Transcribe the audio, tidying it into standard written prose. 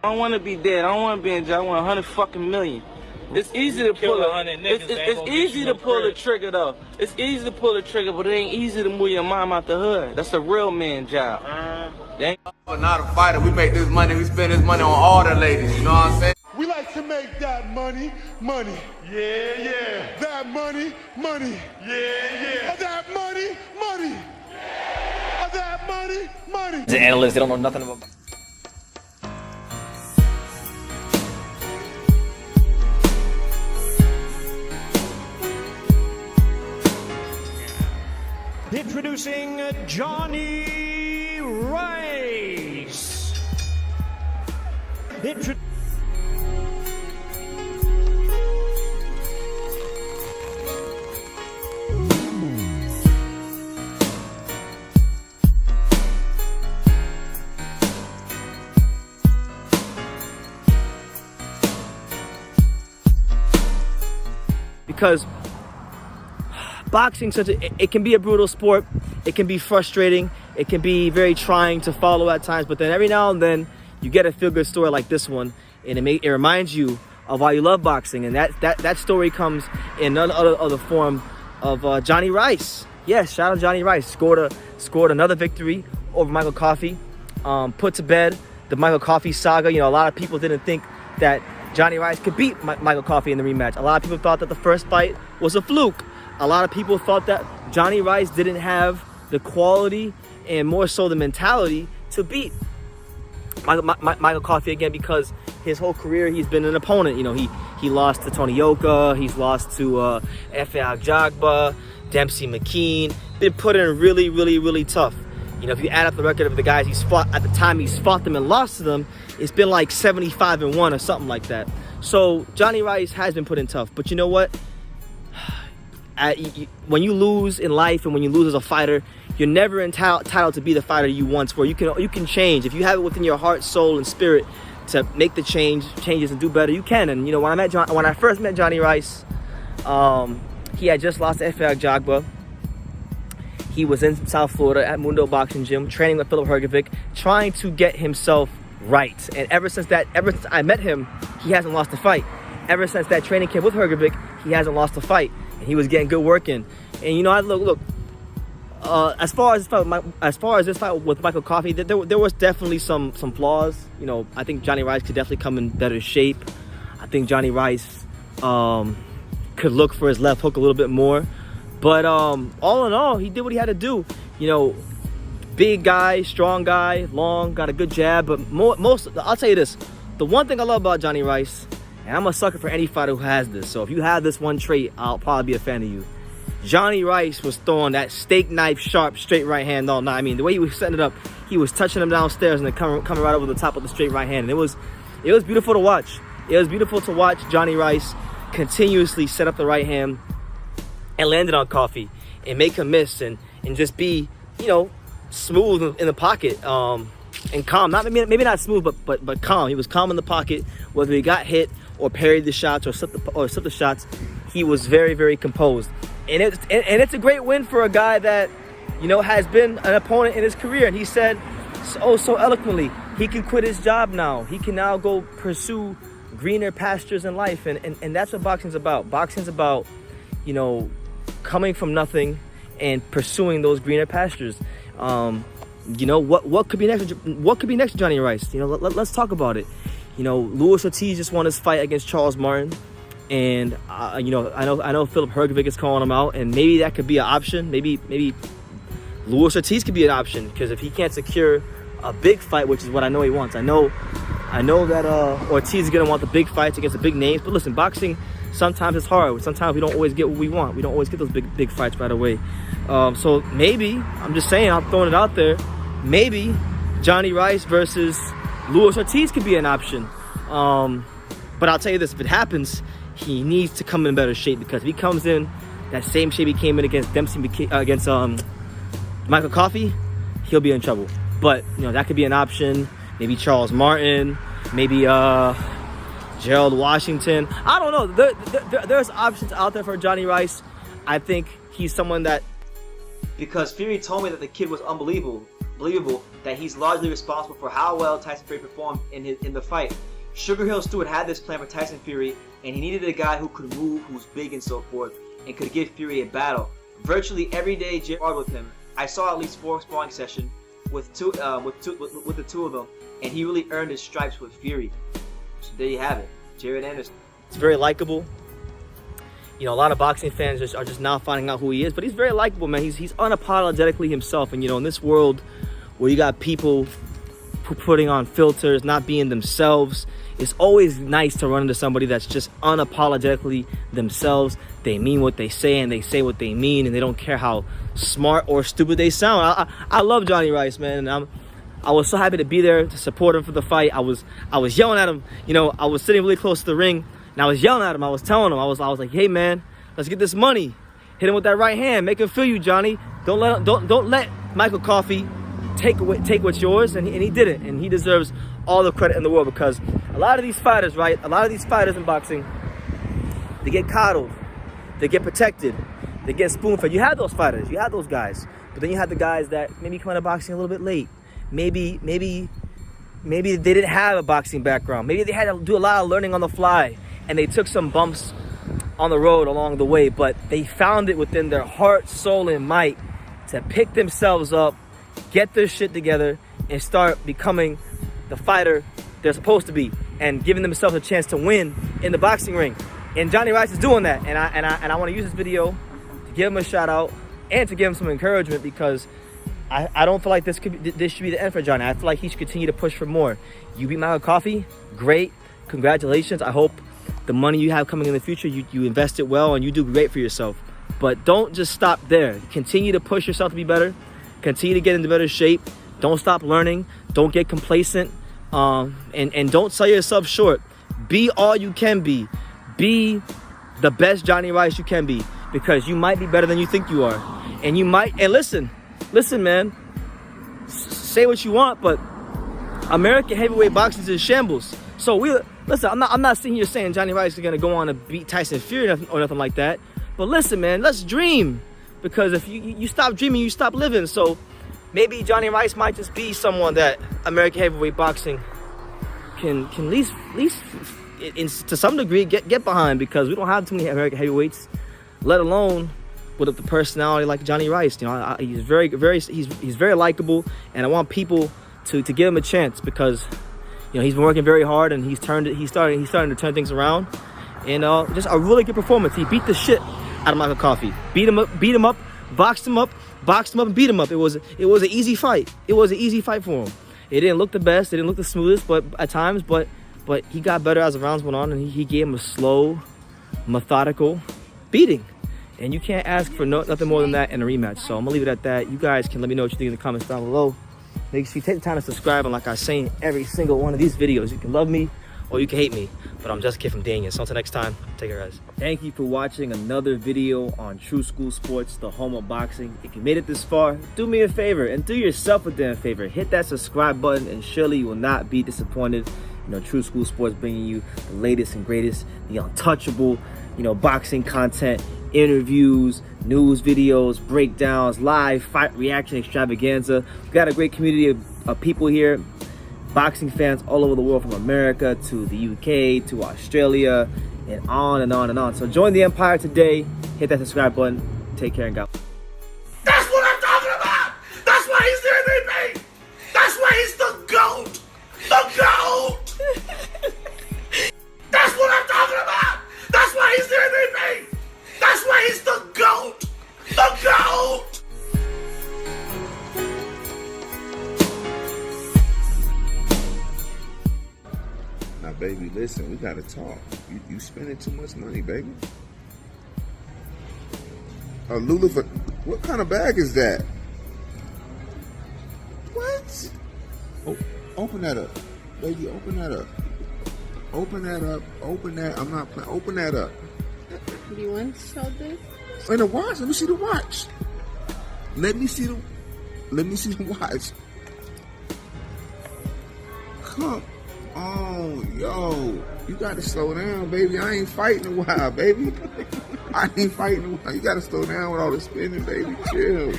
I don't want to be dead. I don't want to be in jail. I want 100 fucking million. It's easy to pull it's easy to pull the trigger though. It's easy to pull the trigger, but it ain't easy to move your mom out the hood. That's a real man job. But not a fighter. We make this money. We spend this money on all the ladies. You know what I'm saying? We like to make that money, money. Yeah, yeah. That money, money. Yeah, yeah. That money, money. Yeah. That money, money. The analysts, they don't know nothing about. Introducing Jonnie Rice. Because boxing, it can be a brutal sport. It can be frustrating. It can be very trying to follow at times. But then every now and then you get a feel-good story like this one, and it reminds you of why you love boxing. And that story comes in none other form of Jonnie Rice. Yes, shout out Jonnie Rice. Scored another victory over Michael Coffey. Put to bed the Michael Coffey saga. You know, a lot of people didn't think that Jonnie Rice could beat Michael Coffey in the rematch. A lot of people thought that the first fight was a fluke. A lot of people thought that Jonnie Rice didn't have the quality and more so the mentality to beat Michael Coffey again, because his whole career he's been an opponent. You know, he lost to Tony Yoka, he's lost to Efe Ajagba, Dempsey McKean. Been put in really, really, really tough. You know, if you add up the record of the guys he's fought at the time he's fought them and lost to them, it's been like 75-1 or something like that. So Jonnie Rice has been put in tough. But you know what? When you lose in life and when you lose as a fighter, you're never entitled to be the fighter you once were. You can change. If you have it within your heart, soul, and spirit to make the changes and do better, you can. And you know, when I first met Jonnie Rice, he had just lost to Efe Ajagba. He was in South Florida at Mundo Boxing Gym, training with Philip Hrgovic, trying to get himself right. And ever since I met him, he hasn't lost a fight. Ever since that training camp with Hrgovic, he hasn't lost a fight. And he was getting good work in. And you know, look. As far as this fight with Michael Coffey, there was definitely some flaws. You know, I think Jonnie Rice could definitely come in better shape. I think Jonnie Rice could look for his left hook a little bit more. But all in all, he did what he had to do. You know, big guy, strong guy, long, got a good jab. But I'll tell you this: the one thing I love about Jonnie Rice, and I'm a sucker for any fighter who has this. So if you have this one trait, I'll probably be a fan of you. Jonnie Rice was throwing that steak knife sharp straight right hand all night. I mean, the way he was setting it up, he was touching him downstairs and then coming right over the top of the straight right hand. And it was beautiful to watch. It was beautiful to watch Jonnie Rice continuously set up the right hand and land it on Coffey and make him miss and just be, you know, smooth in the pocket and calm. Maybe not smooth, but calm. He was calm in the pocket, whether he got hit or parried the shots or slipped the shots. He was very, very composed. And it's a great win for a guy that, you know, has been an opponent in his career. And he said so eloquently, he can quit his job now. He can now go pursue greener pastures in life. And that's what boxing's about. Boxing's about, you know, coming from nothing and pursuing those greener pastures. You know, what could be next? What could be next to Jonnie Rice? You know, let's talk about it. You know, Luis Ortiz just won his fight against Charles Martin. And you know, I know Philip Hrgovic is calling him out, and maybe that could be an option. Maybe Luis Ortiz could be an option, because if he can't secure a big fight, which is what I know he wants, I know that Ortiz is gonna want the big fights against the big names. But listen, boxing sometimes it's hard. Sometimes we don't always get what we want. We don't always get those big fights right away. So maybe, I'm just saying, I'm throwing it out there, maybe Jonnie Rice versus Luis Ortiz could be an option. But I'll tell you this: if it happens, he needs to come in better shape, because if he comes in that same shape he came in against Michael Coffey, he'll be in trouble. But you know, that could be an option. Maybe Charles Martin, maybe Gerald Washington. I don't know. There's options out there for Jonnie Rice. I think he's someone that, because Fury told me that the kid was unbelievable. believable that he's largely responsible for how well Tyson Fury performed in the fight. Sugar Hill Stewart had this plan for Tyson Fury, and he needed a guy who could move, who's big and so forth, and could give Fury a battle. Virtually every day, Jairo sparred with him. I saw at least 4 sparring sessions with the two of them, and he really earned his stripes with Fury. So there you have it, Jared Anderson. It's very likable. You know, a lot of boxing fans are just now finding out who he is, but he's very likable, man. He's unapologetically himself, and you know, in this world where you got people putting on filters, not being themselves, it's always nice to run into somebody that's just unapologetically themselves. They mean what they say, and they say what they mean, and they don't care how smart or stupid they sound. I love Jonnie Rice, man, and I was so happy to be there to support him for the fight. I was yelling at him. You know, I was sitting really close to the ring, and I was yelling at him. I was telling him, I was like, hey man, let's get this money. Hit him with that right hand. Make him feel you, Johnny. Don't let Michael Coffey take what's yours, and he didn't, and he deserves all the credit in the world, because a lot of these fighters, right? A lot of these fighters in boxing, they get coddled, they get protected, they get spoon-fed. You have those fighters, you have those guys, but then you have the guys that maybe come into boxing a little bit late. Maybe they didn't have a boxing background. Maybe they had to do a lot of learning on the fly, and they took some bumps on the road along the way, but they found it within their heart, soul, and might to pick themselves up, get their shit together, and start becoming the fighter they're supposed to be, and giving themselves a chance to win in the boxing ring. And Jonnie Rice is doing that, and I want to use this video to give him a shout out and to give him some encouragement, because I don't feel like this should be the end for Johnny. I feel like he should continue to push for more. You beat Michael Coffey, great, congratulations. I hope the money you have coming in the future, you invest it well and you do great for yourself. But don't just stop there. Continue to push yourself to be better. Continue to get into better shape. Don't stop learning. Don't get complacent. And don't sell yourself short. Be all you can be. Be the best Jonnie Rice you can be, because you might be better than you think you are. And you might, and listen, man, say what you want, but American heavyweight boxing is in shambles. So listen, I'm not sitting here saying Jonnie Rice is gonna go on to beat Tyson Fury or nothing like that. But listen, man, let's dream, because if you stop dreaming, you stop living. So maybe Jonnie Rice might just be someone that American heavyweight boxing can at least to some degree get behind, because we don't have too many American heavyweights, let alone with the personality like Jonnie Rice. You know, he's very likable, and I want people to give him a chance, because you know, he's been working very hard, and he's starting to turn things around. And just a really good performance. He beat the shit out of Michael Coffey. Beat him up, boxed him up, and beat him up. It was an easy fight. It was an easy fight for him. It didn't look the best, it didn't look the smoothest, but at times, but he got better as the rounds went on, and he gave him a slow, methodical beating. And you can't ask for nothing more than that in a rematch. So I'm gonna leave it at that. You guys can let me know what you think in the comments down below. Make sure you take the time to subscribe, and like I say in every single one of these videos, you can love me or you can hate me, but I'm just a kid from Daniel. So until next time, take care, guys. Thank you for watching another video on True School Sports, the home of boxing. If you made it this far, do me a favor and do yourself a damn favor. Hit that subscribe button, and surely you will not be disappointed. You know, True School Sports bringing you the latest and greatest, the untouchable, you know, boxing content, interviews, news videos, breakdowns, live fight reaction extravaganza. We've got a great community of people here, boxing fans all over the world, from America to the UK to Australia, and on and on and on. So join the empire today. Hit that subscribe button. Take care and go. That's what I'm talking about! That's why he's the MVP! That's why he's the GOAT! The GOAT! That's what I'm talking about! That's why he's the MVP! That's why he's the GOAT! The GOAT! Now, baby, listen, we gotta talk. You spending too much money, baby. Lulu, what kind of bag is that? What? Oh, open that up. Baby, open that up. Open that up. Open that. I'm not playing. Open that up. Do you want to show this? And the watch. Let me see the watch. Let me see the watch. Come on, yo. You gotta slow down, baby. I ain't fighting a while, baby. I ain't fighting a while. You gotta slow down with all the spinning, baby. Chill.